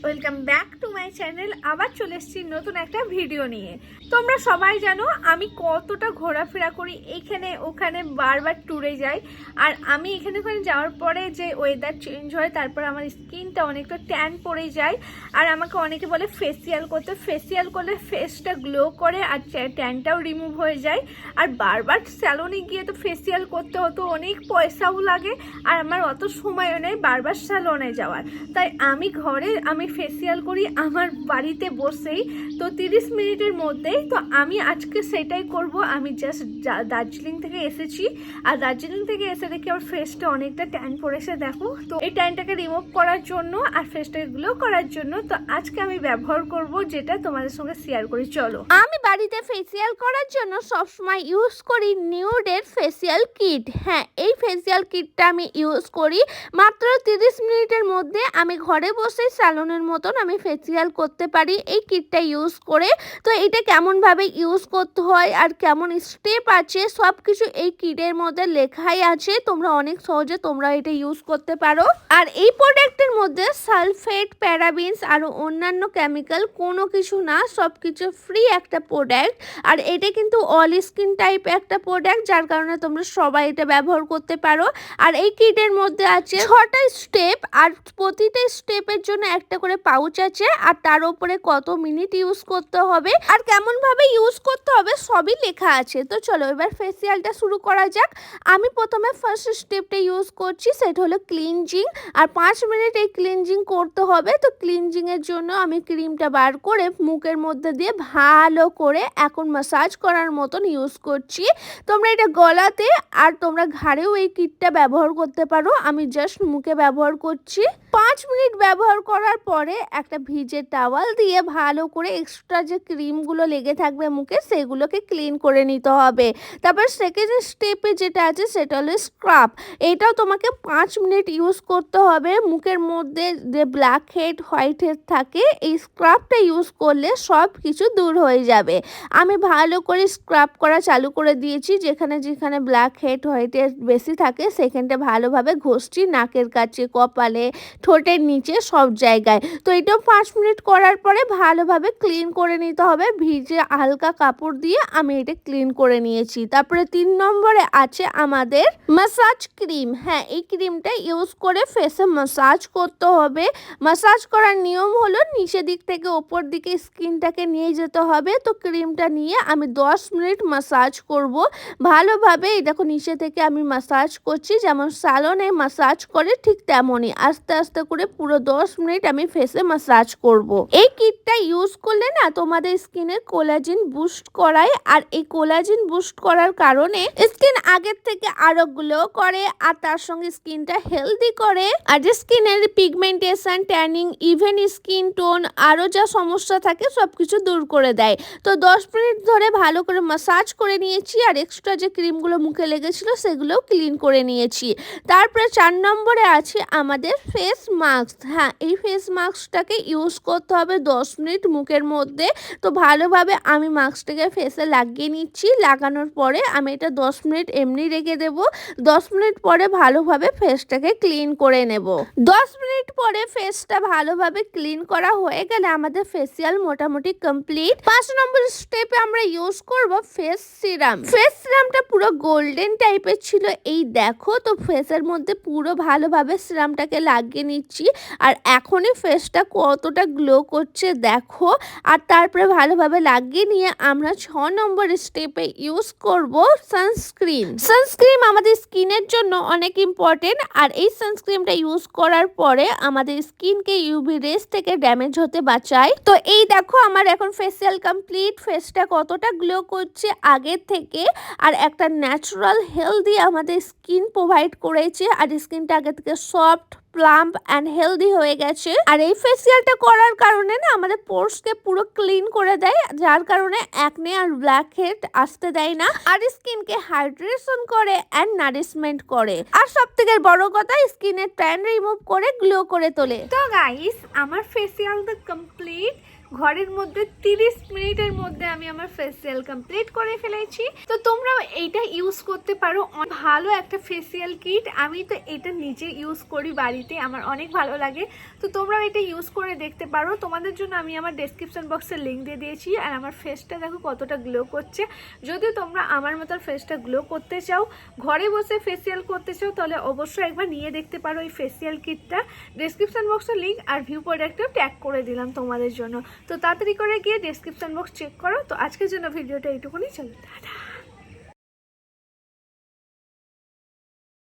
Welcome back to my channel. আবার চলে এসেছি নতুন একটা ভিডিও নিয়ে। তোমরা সবাই জানো আমি কতটা ঘোরাফেরা করি, এখানে ওখানে বারবার ট্যুরে যাই। আর আমি এখানে ওখানে যাওয়ার পরে যে ওয়েদার চেঞ্জ হয়, তারপর আমার স্কিনটা অনেকটা ট্যান পড়ে যায়। আর আমাকে অনেকে বলে ফেসিয়াল করতে, ফেসিয়াল করলে ফেসটা গ্লো করে আর ট্যানটাও রিমুভ হয়ে যায়। আর বারবার স্যালনে গিয়ে তো ফেসিয়াল করতে হতো, অনেক পয়সাও লাগে, আর আমার অত সময়ও নেই বারবার স্যালনে যাওয়ার। তাই আমি ঘরে ফেসিয়াল করি আমার বাড়িতে বসেই, তো 30 মিনিটের মধ্যেই। তো আমি আজকে সেটাই করব। আমি জাস্ট দার্জিলিং থেকে এসেছি, আর দার্জিলিং থেকে এসে দেখি আমার ফেসটা অনেকটা ট্যান পড়েছে, দেখো। তো এই ট্যানটাকে রিমুভ করার জন্য আর ফেসটাকে গ্লো করার জন্য তো আজকে আমি ব্যবহার করব, যেটা তোমাদের সঙ্গে শেয়ার করি। চলো। আমি বাড়িতে ফেসিয়াল করার জন্য সবসময় ইউজ করি নিউডের ফেসিয়াল কিট। হ্যাঁ, এই ফেসিয়াল কিটটা আমি ইউজ করি মাত্র 30 মিনিটের মধ্যে। আমি ঘরে বসে স্যালনের মতন আমি ফেসিয়াল করতে পারি এই কিটটা ইউজ করে। তো এটা কেমনভাবে ইউজ করতে হয় আর কেমন স্টেপ আছে সব কিছু এই কিটের মধ্যে লেখাই আছে। তোমরা অনেক সহজে তোমরা এটা ইউজ করতে পারো। আর এই প্রোডাক্টের মধ্যে সালফেট, প্যারাবিনস আর অন্যান্য কেমিক্যাল কোনো কিছু না, সব কিছু ফ্রি একটা প্রোডাক্ট। আর এটা কিন্তু অল স্কিন টাইপ একটা প্রোডাক্ট, যার কারণে তোমরা সবাই এটা ব্যবহার করতে পারো। আর এই কিটের মধ্যে আছে 6টা স্টেপ, আর প্রতিটা স্টেপের জন্য একটা করে পাউচ আছে, আর তার উপরে কত মিনিট ইউজ করতে হবে আর কেমন ভাবে ইউজ করতে হবে সবই লেখা আছে। তো চলো এবার ফেসিয়ালটা শুরু করা যাক। আমি প্রথমে ফার্স্ট স্টেপটা ইউজ করছি, সেটা হলো ক্লিনজিং। আর 5 মিনিট এই ক্লিনজিং করতে হবে। তো ক্লিনজিং এর জন্য আমি ক্রিমটা বার করে মুখের মধ্যে দিয়ে ভালো করে এখন ম্যাসাজ করার মতন ইউজ করছি। তোমরা এটা গলাতে আর তোমরা ঘাড়েও এই কিটটা ব্যবহার করতে পারো। আমি জাস্ট মুখে ব্যবহার করছি। 5 মিনিট ব্যবহার করার পরে একটা ভিজে টাওয়াল দিয়ে ভালো করে এক্সট্রা যে ক্রিমগুলো লেগে থাকবে মুখে সেগুলোকে ক্লিন করে নিতে হবে। তারপর সেকেন্ড স্টেপে যেটা আছে সেটা হলো স্ক্রাব। এটাও তোমাকে 5 মিনিট ইউজ করতে হবে। মুখের মধ্যে যে ব্ল্যাক হেড, হোয়াইট হেড থাকে, এই স্ক্রাবটা ইউজ করলে সব কিছু দূর হয়ে যাবে। আমি ভালো করে স্ক্রাব করা চালু করে দিয়েছি। যেখানে যেখানে ব্ল্যাক হেড, হোয়াইট হেড বেশি থাকে সেখানটা ভালোভাবে ঘষছি, নাকের কাছে, কপালে, ঠোঁটের নিচে, সব জায়গায়। তো এটাও 5 মিনিট করার পরে ভালোভাবে ক্লিন করে নিতে হবে। ভিজে হালকা কাপড় দিয়ে আমি এটা ক্লিন করে নিয়েছি। তারপরে 3 নম্বরে আছে আমাদের ম্যাসাজ ক্রিম। হ্যাঁ, এই ক্রিমটা ইউজ করে ফেসে ম্যাসাজ করতে হবে। ম্যাসাজ করার নিয়ম হলো নিচের দিক থেকে ওপর দিকে স্কিনটাকে নিয়ে যেতে হবে। তো ক্রিমটা নিয়ে আমি 10 মিনিট ম্যাসাজ করব ভালোভাবে। এই দেখো নিচে থেকে আমি ম্যাসাজ করছি, যেমন স্যালনে ম্যাসাজ করে ঠিক তেমনই আস্তে আস্তে করে পুরো 10 মিনিট আমি ফেসে ম্যাসাজ করব। এই কিটটা ইউজ করলে না তোমাদের স্কিনের কোলাজেন বুস্ট করায়, আর এই কোলাজেন বুস্ট করার কারণে স্কিন আগের থেকে আরো গ্লো করে, আর তার সঙ্গে স্কিনটা হেলদি করে। আর যে স্কিনের pigmentation, tanning, even skin tone আরো যা সমস্যা থাকে সবকিছু দূর করে দেয়। তো 10 মিনিট ধরে ভালো করে ম্যাসাজ করে নিয়েছি, আর এক্সট্রা যে ক্রিমগুলো মুখে লেগেছিল সেগুলোও ক্লিন করে নিয়েছি। তারপরে 4 নম্বরে আছে আমাদের ফেস মাস্ক। হ্যাঁ, এই ফেস মাস্কটাকে ইউজ করতে হবে 10 মিনিট মুখের মধ্যে। তো ভালোভাবে আমি মাস্কটাকে ফেসে লাগিয়ে নিচ্ছি। লাগানোর পরে আমি এটা 10 মিনিট এমনি রেখে দেব। 10 মিনিট পরে ভালোভাবে ফেসটাকে ক্লিন করে নেব। 10 মিনিট পরে ফেসটা ভালোভাবে ক্লিন করা হয়ে গেলে আমাদের ফেসিয়াল মোটামুটি কমপ্লিট। 5 নম্বর স্টেপে আমরা ইউজ করব ফেস সিরাম। ফেস সিরামটা পুরো গোল্ডেন টাইপের ছিল, এই দেখো। তো ফেসের মধ্যে পুরো ভালোভাবে সিরামটাকে লাগিয়ে নিচ্ছি, আর এখনই ফেসটা কতটা গ্লো করছে দেখো। আর তারপরে ভালোভাবে লাগিয়ে নিয়ে আমরা 6 নম্বর স্টেপে ইউজ করব সানস্ক্রিন। সানস্ক্রিন আমাদের স্কিনের জন্য অনেক ইম্পর্টেন্ট, আর এই সানস্ক্রিনটা ইউজ করার পরে আমাদের স্কিনকে ইউভি রেস থেকে ড্যামেজ হতে বাঁচায়। তো এই দেখো আমার এখন ফেসিয়াল কমপ্লিট। ফেসটা কতটা গ্লো করছে আগের থেকে, আর একটা ন্যাচারাল হেলদি আমাদের স্কিন প্রোভাইড করেছে, আর স্কিনটা আগে থেকে সফট, প্লাম্প অ্যান্ড হেলদি হয়ে গেছে। আর এই ফেসিয়ালটা করার কারণে না আমাদের পোর্সকে পুরো ক্লিন করে দেয়, যার কারণে অ্যাকনে আর ব্ল্যাক হেড আসতে দেয় না, আর স্কিনকে হাইড্রেশন করে অ্যান্ড নারিশমেন্ট করে, আর সবথেকে বড় কথা স্কিনের ট্যান রিমুভ করে গ্লো করে তোলে। তো গাইস, আমার ফেসিয়াল তো কমপ্লিট। ঘরের মধ্যে 30 মিনিটের মধ্যে আমি আমার ফেসিয়াল কমপ্লিট করে ফেলেছি। তো তোমরাও এইটা ইউজ করতে পারো, ভালো একটা ফেসিয়াল কিট। আমি তো এটা নিজে ইউজ করি বাড়িতে, আমার অনেক ভালো লাগে। তো তোমরাও এটা ইউজ করে দেখতে পারো। তোমাদের জন্য আমি আমার ডেসক্রিপশন বক্সে লিঙ্ক দিয়ে দিয়েছি। আর আমার ফেসটা দেখো কতটা গ্লো করছে। যদি তোমরা আমার মতো ফেসটা গ্লো করতে চাও, ঘরে বসে ফেসিয়াল করতে চাও, তাহলে অবশ্যই একবার নিয়ে দেখতে পারো এই ফেসিয়াল কিটটা। ডেসক্রিপশন বক্সের লিঙ্ক আর ভিউ প্রোডাক্টও ট্যাগ করে দিলাম তোমাদের জন্য। তো তাড়াতাড়ি করে গিয়ে ডেসক্রিপশন বক্স চেক করো। তো আজকের জন্য ভিডিওটা এইটুকুনি, চলো টাটা।